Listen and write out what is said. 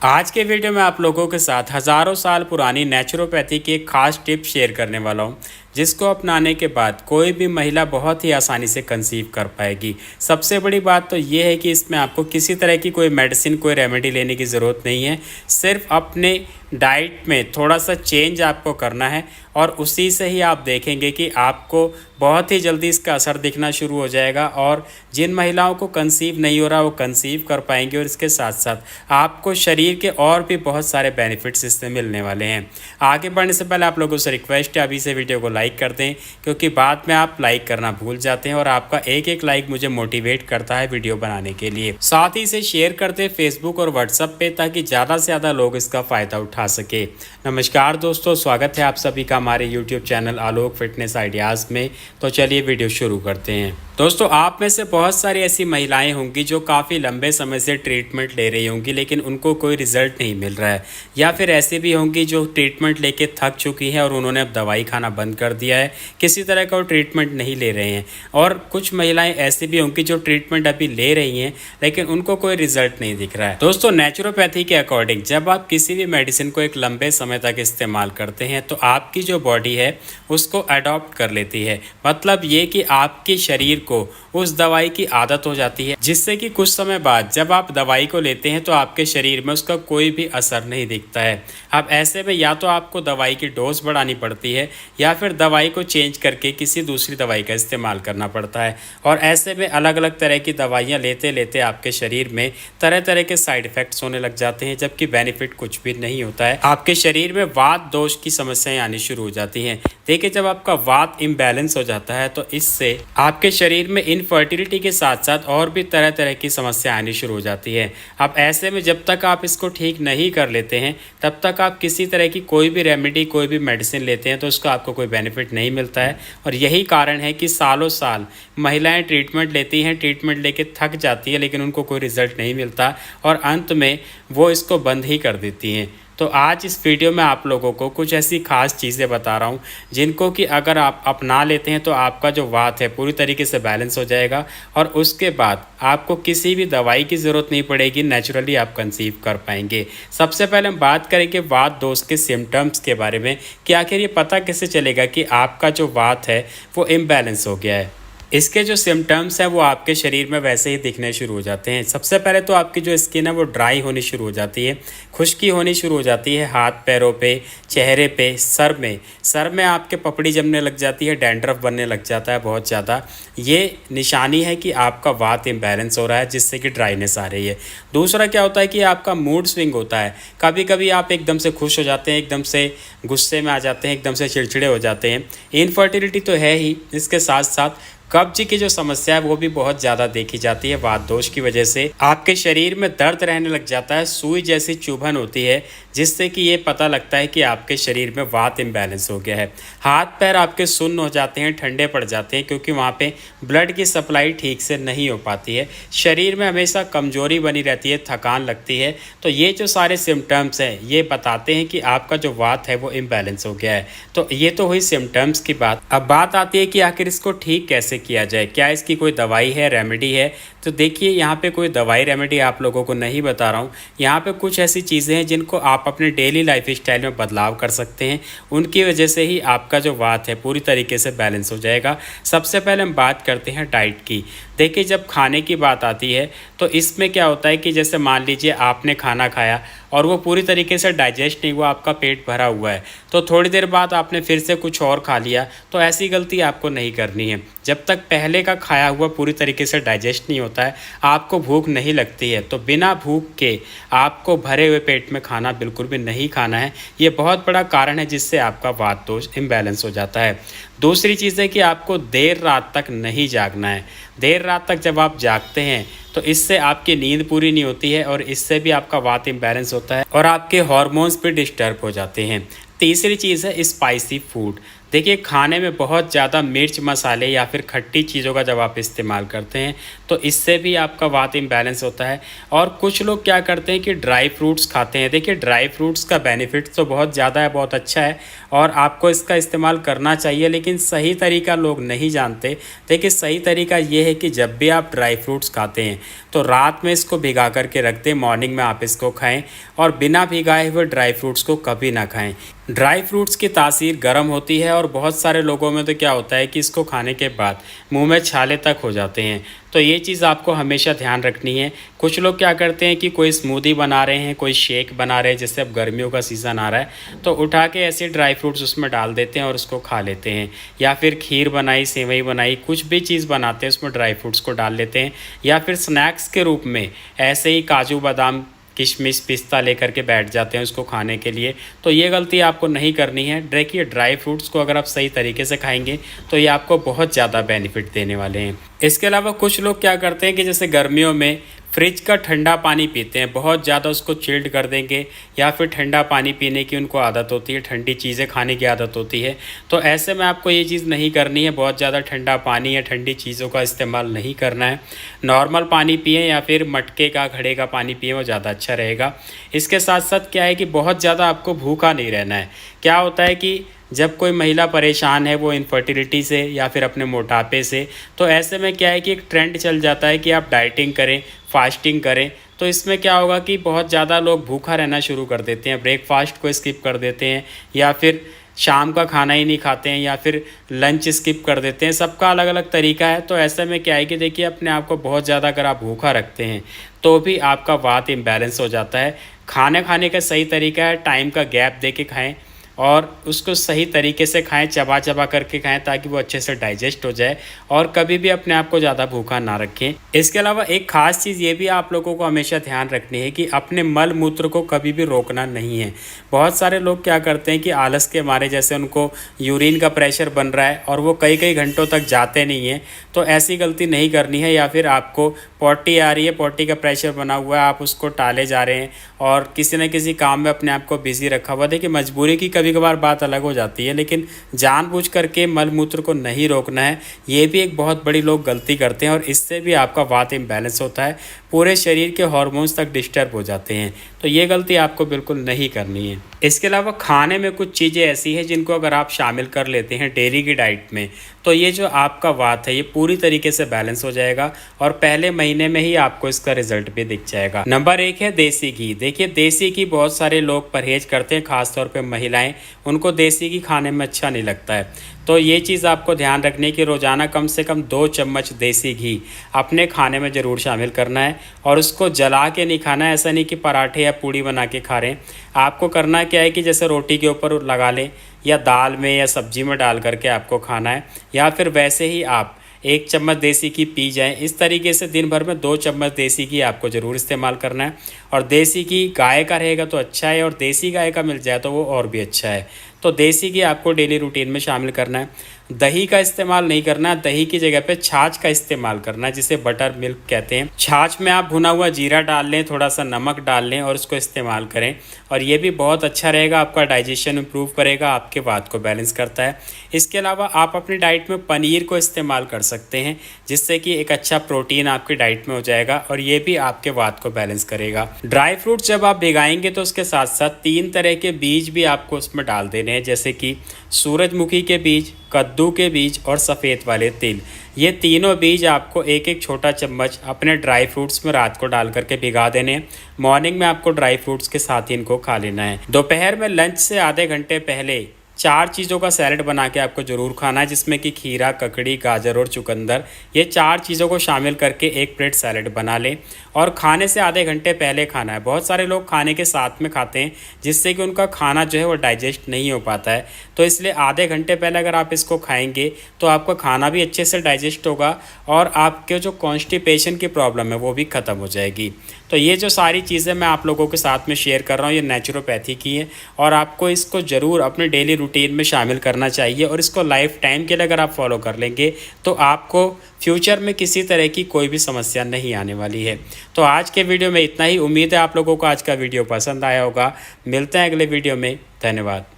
आज के वीडियो में आप लोगों के साथ हज़ारों साल पुरानी नेचुरोपैथी की एक खास टिप शेयर करने वाला हूं, जिसको अपनाने के बाद कोई भी महिला बहुत ही आसानी से कंसीव कर पाएगी। सबसे बड़ी बात तो ये है कि इसमें आपको किसी तरह की कोई मेडिसिन, कोई रेमेडी लेने की ज़रूरत नहीं है। सिर्फ अपने डाइट में थोड़ा सा चेंज आपको करना है और उसी से ही आप देखेंगे कि आपको बहुत ही जल्दी इसका असर दिखना शुरू हो जाएगा। और जिन महिलाओं को कंसीव नहीं हो रहा वो कंसीव कर पाएंगे और इसके साथ साथ आपको शरीर के और भी बहुत सारे बेनिफिट्स इससे मिलने वाले हैं। आगे बढ़ने से पहले आप लोगों से रिक्वेस्ट है, अभी से वीडियो को लाइक कर दें, क्योंकि बाद में आप लाइक करना भूल जाते हैं और आपका एक एक लाइक मुझे मोटिवेट करता है वीडियो बनाने के लिए। साथ ही इसे शेयर करते हैं फेसबुक और व्हाट्सएप पे, ताकि ज़्यादा से ज़्यादा लोग इसका फ़ायदा उठा सके। नमस्कार दोस्तों, स्वागत है आप सभी का हमारे यूट्यूब चैनल आलोक फिटनेस आइडियाज़ में। तो चलिए वीडियो शुरू करते हैं। दोस्तों, आप में से बहुत सारी ऐसी महिलाएं होंगी जो काफ़ी लंबे समय से ट्रीटमेंट ले रही होंगी, लेकिन उनको कोई रिजल्ट नहीं मिल रहा है। या फिर ऐसी भी होंगी जो ट्रीटमेंट लेके थक चुकी हैं और उन्होंने अब दवाई खाना बंद कर दिया है, किसी तरह का वो ट्रीटमेंट नहीं ले रहे हैं। और कुछ महिलाएं ऐसी भी होंगी जो ट्रीटमेंट अभी ले रही हैं, लेकिन उनको कोई रिजल्ट नहीं दिख रहा है। दोस्तों, नेचुरोपैथी के अकॉर्डिंग जब आप किसी भी मेडिसिन को एक लंबे समय तक इस्तेमाल करते हैं तो आपकी जो बॉडी है उसको अडॉप्ट कर लेती है। मतलब ये कि आपके शरीर को उस दवाई की आदत हो जाती है, जिससे कि कुछ समय बाद जब आप दवाई को लेते हैं तो आपके शरीर में उसका कोई भी असर नहीं दिखता है। अब ऐसे में या तो आपको दवाई की डोज बढ़ानी पड़ती है या फिर दवाई को चेंज करके किसी दूसरी दवाई का इस्तेमाल करना पड़ता है। और ऐसे में अलग अलग तरह की दवाइयाँ लेते लेते आपके शरीर में तरह तरह के साइड इफ़ेक्ट्स होने लग जाते हैं, जबकि बेनिफिट कुछ भी नहीं होता है। आपके शरीर में वात दोष की समस्याएं आनी शुरू हो जाती हैं। देखिए, जब आपका वात इम्बैलेंस हो जाता है तो इससे आपके शरीर में इनफर्टिलिटी के साथ साथ और भी तरह तरह की समस्या आनी शुरू हो जाती है। अब ऐसे में जब तक आप इसको ठीक नहीं कर लेते हैं तब तक आप किसी तरह की कोई भी रेमेडी, कोई भी मेडिसिन लेते हैं तो उसका आपको कोई बेनिफिट नहीं मिलता है। और यही कारण है कि सालों साल महिलाएं ट्रीटमेंट लेती हैं, ट्रीटमेंट लेके थक जाती है, लेकिन उनको कोई रिजल्ट नहीं मिलता और अंत में वो इसको बंद ही कर देती हैं। तो आज इस वीडियो में आप लोगों को कुछ ऐसी खास चीज़ें बता रहा हूँ जिनको कि अगर आप अपना लेते हैं तो आपका जो वात है पूरी तरीके से बैलेंस हो जाएगा और उसके बाद आपको किसी भी दवाई की ज़रूरत नहीं पड़ेगी, नेचुरली आप कंसीव कर पाएंगे। सबसे पहले हम बात करेंगे वात दोष के सिम्टम्स के बारे में कि आखिर ये पता कैसे चलेगा कि आपका जो वात है वो इम्बैलेंस हो गया है। इसके जो सिम्टम्स हैं वो आपके शरीर में वैसे ही दिखने शुरू हो जाते हैं। सबसे पहले तो आपकी जो स्किन है वो ड्राई होनी शुरू हो जाती है, खुश्की होनी शुरू हो जाती है हाथ पैरों पे, चेहरे पे, सर में आपके पपड़ी जमने लग जाती है, डैंड्रफ बनने लग जाता है बहुत ज़्यादा। ये निशानी है कि आपका वात इम्बैलेंस हो रहा है, जिससे कि ड्राइनेस आ रही है। दूसरा क्या होता है कि आपका मूड स्विंग होता है। कभी कभी आप एकदम से खुश हो जाते हैं, एकदम से गुस्से में आ जाते हैं, एकदम से चिड़चिड़े हो जाते हैं। इनफर्टिलिटी तो है ही, इसके साथ साथ कब्ज की जो समस्या है वो भी बहुत ज़्यादा देखी जाती है। वात दोष की वजह से आपके शरीर में दर्द रहने लग जाता है, सुई जैसी चुभन होती है, जिससे कि ये पता लगता है कि आपके शरीर में वात इम्बैलेंस हो गया है। हाथ पैर आपके सुन्न हो जाते हैं, ठंडे पड़ जाते हैं, क्योंकि वहाँ पे ब्लड की सप्लाई ठीक से नहीं हो पाती है। शरीर में हमेशा कमजोरी बनी रहती है, थकान लगती है। तो ये जो सारे सिम्टम्स हैं ये बताते हैं कि आपका जो वात है वो इम्बैलेंस हो गया है। तो ये तो हुई सिम्टम्स की बात। अब बात आती है कि आखिर इसको ठीक कैसे किया जाए, क्या इसकी कोई दवाई है, रेमेडी है? तो देखिए, यहाँ पे कोई दवाई रेमेडी आप लोगों को नहीं बता रहा हूँ। यहाँ पे कुछ ऐसी चीज़ें हैं जिनको आप अपने डेली लाइफ स्टाइल में बदलाव कर सकते हैं। उनकी वजह से ही आपका जो वात है पूरी तरीके से बैलेंस हो जाएगा। सबसे पहले हम बात करते हैं डाइट की। देखिए, जब खाने की बात आती है तो इसमें क्या होता है कि जैसे मान लीजिए आपने खाना खाया और वो पूरी तरीके से डाइजेस्ट नहीं हुआ, आपका पेट भरा हुआ है, तो थोड़ी देर बाद आपने फिर से कुछ और खा लिया, तो ऐसी गलती आपको नहीं करनी है। जब तक पहले का खाया हुआ पूरी तरीके से डाइजेस्ट नहीं होता है, आपको भूख नहीं लगती है, तो बिना भूख के आपको भरे हुए पेट में खाना बिल्कुल भी नहीं खाना है। ये बहुत बड़ा कारण है जिससे आपका वात दोष इम्बैलेंस हो जाता है। दूसरी चीज़ है कि आपको देर रात तक नहीं जागना है। देर रात तक जब आप जागते हैं तो इससे आपकी नींद पूरी नहीं होती है और इससे भी आपका वात इम्बैलेंस होता है और आपके हार्मोन्स भी डिस्टर्ब हो जाते हैं। तीसरी चीज़ है स्पाइसी फूड। देखिए, खाने में बहुत ज़्यादा मिर्च मसाले या फिर खट्टी चीज़ों का जब आप इस्तेमाल करते हैं तो इससे भी आपका वात इम्बैलेंस होता है। और कुछ लोग क्या करते हैं कि ड्राई फ्रूट्स खाते हैं। देखिए ड्राई फ्रूट्स का बेनिफिट तो बहुत ज़्यादा है, बहुत अच्छा है और आपको इसका इस्तेमाल करना चाहिए, लेकिन सही तरीका लोग नहीं जानते। देखिए सही तरीका ये है कि जब भी आप ड्राई फ्रूट्स खाते हैं तो रात में इसको भिगा करके रख दें, मॉर्निंग में आप इसको खाएं और बिना भिगाए हुए ड्राई फ्रूट्स को कभी ना खाएं। ड्राई फ्रूट्स की तासीर गर्म होती है और बहुत सारे लोगों में तो क्या होता है कि इसको खाने के बाद मुंह में छाले तक हो जाते हैं। तो ये चीज़ आपको हमेशा ध्यान रखनी है। कुछ लोग क्या करते हैं कि कोई स्मूदी बना रहे हैं, कोई शेक बना रहे हैं, जैसे अब गर्मियों का सीज़न आ रहा है तो उठा के ऐसे ड्राई फ्रूट्स उसमें डाल देते हैं और उसको खा लेते हैं। या फिर खीर बनाई, सेवई बनाई, कुछ भी चीज़ बनाते हैं उसमें ड्राई फ्रूट्स को डाल लेते हैं। या फिर स्नैक्स के रूप में ऐसे ही काजू बादाम, किशमिश, पिस्ता लेकर के बैठ जाते हैं उसको खाने के लिए। तो ये गलती आपको नहीं करनी है। देखिए ड्राई फ्रूट्स को अगर आप सही तरीके से खाएंगे तो ये आपको बहुत ज़्यादा बेनिफिट देने वाले हैं। इसके अलावा कुछ लोग क्या करते हैं कि जैसे गर्मियों में फ्रिज का ठंडा पानी पीते हैं, बहुत ज़्यादा उसको चिल्ड कर देंगे या फिर ठंडा पानी पीने की उनको आदत होती है, ठंडी चीज़ें खाने की आदत होती है। तो ऐसे में आपको ये चीज़ नहीं करनी है, बहुत ज़्यादा ठंडा पानी या ठंडी चीज़ों का इस्तेमाल नहीं करना है। नॉर्मल पानी पिएं या फिर मटके का, घड़े का पानी पिएं, वो ज़्यादा अच्छा रहेगा। इसके साथ साथ क्या है कि बहुत ज़्यादा आपको भूखा नहीं रहना है। क्या होता है कि जब कोई महिला परेशान है वो इनफर्टिलिटी से या फिर अपने मोटापे से, तो ऐसे में क्या है कि एक ट्रेंड चल जाता है कि आप डाइटिंग करें, फास्टिंग करें। तो इसमें क्या होगा कि बहुत ज़्यादा लोग भूखा रहना शुरू कर देते हैं, ब्रेकफास्ट को स्किप कर देते हैं या फिर शाम का खाना ही नहीं खाते हैं या फिर लंच स्किप कर देते हैं। सबका अलग अलग तरीका है। तो ऐसे में क्या है कि देखिए अपने आप को बहुत ज़्यादा अगर आप भूखा रखते हैं तो भी आपका वात इम्बैलेंस हो जाता है। खाने का सही तरीका है, टाइम का गैप दे के खाएँ और उसको सही तरीके से खाएं, चबा चबा करके खाएं ताकि वो अच्छे से डाइजेस्ट हो जाए और कभी भी अपने आप को ज़्यादा भूखा ना रखें। इसके अलावा एक ख़ास चीज़ ये भी आप लोगों को हमेशा ध्यान रखनी है कि अपने मल मूत्र को कभी भी रोकना नहीं है। बहुत सारे लोग क्या करते हैं कि आलस के मारे, जैसे उनको यूरिन का प्रेशर बन रहा है और वो कई कई घंटों तक जाते नहीं हैं, तो ऐसी गलती नहीं करनी है। या फिर आपको पॉटी आ रही है, पॉटी का प्रेशर बना हुआ है, आप उसको टाले जा रहे हैं और किसी न किसी काम में अपने आप को बिजी रखा हुआ। देखिए मजबूरी की कभी कभार बात अलग हो जाती है, लेकिन जानबूझ करके मल मूत्र को नहीं रोकना है। ये भी एक बहुत बड़ी लोग गलती करते हैं और इससे भी आपका वात इम्बैलेंस होता है, पूरे शरीर के हार्मोन्स तक डिस्टर्ब हो जाते हैं। तो ये गलती आपको बिल्कुल नहीं करनी है। इसके अलावा खाने में कुछ चीज़ें ऐसी हैं जिनको अगर आप शामिल कर लेते हैं डेली की डाइट में, तो ये जो आपका वात है ये पूरी तरीके से बैलेंस हो जाएगा और पहले महीने में ही आपको इसका रिजल्ट भी दिख जाएगा। नंबर 1 है देसी घी। देखिए देसी घी बहुत सारे लोग परहेज करते हैं, खासतौर पे महिलाएं, उनको देसी घी खाने में अच्छा नहीं लगता है। तो ये चीज़ आपको ध्यान रखनी है कि रोज़ाना कम से कम 2 चम्मच देसी घी अपने खाने में ज़रूर शामिल करना है और उसको जला के नहीं खाना है। ऐसा नहीं कि पराठे या पूड़ी बना के खा रहे हैं। आपको करना क्या है कि जैसे रोटी के ऊपर लगा लें या दाल में या सब्जी में डाल करके आपको खाना है, या फिर वैसे ही आप 1 चम्मच देसी घी पी जाएं। इस तरीके से दिन भर में 2 चम्मच देसी घी आपको ज़रूर इस्तेमाल करना है। और देसी घी गाय का रहेगा तो अच्छा है और देसी गाय का मिल जाए तो वो और भी अच्छा है। तो देसी घी आपको डेली रूटीन में शामिल करना है। दही का इस्तेमाल नहीं करना है, दही की जगह पे छाछ का इस्तेमाल करना है, जिसे बटर मिल्क कहते हैं। छाछ में आप भुना हुआ जीरा डाल लें, थोड़ा सा नमक डाल लें और उसको इस्तेमाल करें और ये भी बहुत अच्छा रहेगा, आपका डाइजेशन इंप्रूव करेगा, आपके वात को बैलेंस करता है। इसके अलावा आप अपनी डाइट में पनीर को इस्तेमाल कर सकते हैं, जिससे कि एक अच्छा प्रोटीन आपकी डाइट में हो जाएगा और ये भी आपके वात को बैलेंस करेगा। ड्राई फ्रूट्स जब आप भिगाएंगे तो उसके साथ साथ 3 तरह के बीज भी आपको उसमें डाल देने हैं, जैसे कि सूरजमुखी के बीज, कद्दू के बीज और सफ़ेद वाले तिल। ये तीनों बीज आपको एक एक छोटा चम्मच अपने ड्राई फ्रूट्स में रात को डाल करके भिगा देने हैं। मॉर्निंग में आपको ड्राई फ्रूट्स के साथ ही इनको खा लेना है। दोपहर में लंच से आधे घंटे पहले 4 चीज़ों का सैलेड बना के आपको ज़रूर खाना है, जिसमें कि खीरा, ककड़ी, गाजर और चुकंदर, ये 4 चीज़ों को शामिल करके 1 प्लेट सैलेड बना लें और खाने से आधे घंटे पहले खाना है। बहुत सारे लोग खाने के साथ में खाते हैं, जिससे कि उनका खाना जो है वो डाइजेस्ट नहीं हो पाता है। तो इसलिए आधे घंटे पहले अगर आप इसको खाएंगे तो आपका खाना भी अच्छे से डाइजेस्ट होगा और आपके जो कॉन्स्टिपेशन की प्रॉब्लम है वो भी ख़त्म हो जाएगी। तो ये जो सारी चीज़ें मैं आप लोगों के साथ में शेयर कर रहा हूँ, ये नेचुरोपैथी की है और आपको इसको ज़रूर अपने डेली रूटीन में शामिल करना चाहिए और इसको लाइफ टाइम के लिए अगर आप फॉलो कर लेंगे तो आपको फ्यूचर में किसी तरह की कोई भी समस्या नहीं आने वाली है। तो आज के वीडियो में इतना ही। उम्मीद है आप लोगों को आज का वीडियो पसंद आया होगा। मिलते हैं अगले वीडियो में। धन्यवाद।